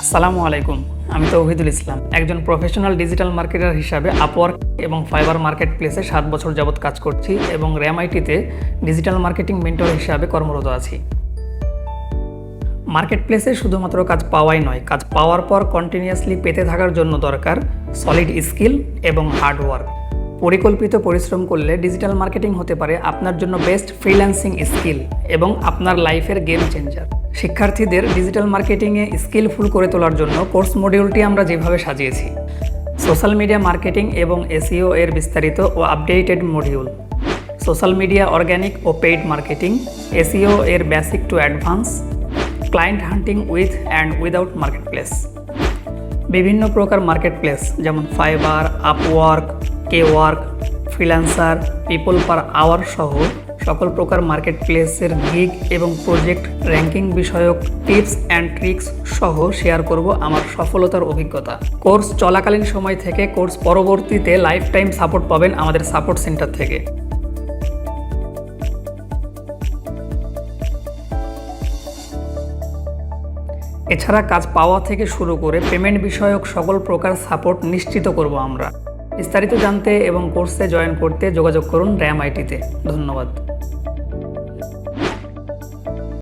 আসসালামু আলাইকুম। আমি তৌহিদুল ইসলাম, একজন প্রফেশনাল ডিজিটাল মার্কেটার হিসাবে আপওয়ার্ক এবং ফাইবার মার্কেট প্লেসে 7 বছর যাবৎ কাজ করছি এবং র্যাম-আইটিতে ডিজিটাল মার্কেটিং মেন্টর হিসাবে কর্মরত আছি। মার্কেট প্লেসে শুধুমাত্র কাজ পাওয়াই নয়, কাজ পাওয়ার পর কন্টিনিউয়াসলি পেতে থাকার জন্য দরকার সলিড স্কিল এবং হার্ডওয়ার্ক। পরিকল্পিত পরিশ্রম করলে ডিজিটাল মার্কেটিং হতে পারে আপনার জন্য বেস্ট ফ্রিল্যান্সিং স্কিল এবং আপনার লাইফের গেম চেঞ্জার। শিক্ষার্থীদের ডিজিটাল মার্কেটিংয়ে স্কিলফুল করে তোলার জন্য কোর্স মডিউলটি আমরা যেভাবে সাজিয়েছি: সোশ্যাল মিডিয়া মার্কেটিং এবং এসইও এর বিস্তারিত ও updated module, social media organic ও পেইড মার্কেটিং, এসইও এর basic to advance, client hunting with and without marketplace. বিভিন্ন প্রকার মার্কেটপ্লেস যেমন Fiverr, Upwork, Kwork, Freelancer, People Per Hour সহ সকল প্রকার মার্কেটপ্লেসের গিগ এবং প্রজেক্ট র্যাঙ্কিং বিষয়ক টিপস অ্যান্ড ট্রিক্স সহ শেয়ার করব আমার সফলতার অভিজ্ঞতা। কোর্স চলাকালীন সময় থেকে কোর্স পরবর্তীতে লাইফ টাইম সাপোর্ট পাবেন আমাদের সাপোর্ট সেন্টার থেকে। এছাড়া কাজ পাওয়া থেকে শুরু করে পেমেন্ট বিষয়ক সকল প্রকার সাপোর্ট নিশ্চিত করব আমরা। বিস্তারিত জানতে এবং কোর্সে জয়েন করতে যোগাযোগ করুন র্যাম-আইটিতে। ধন্যবাদ।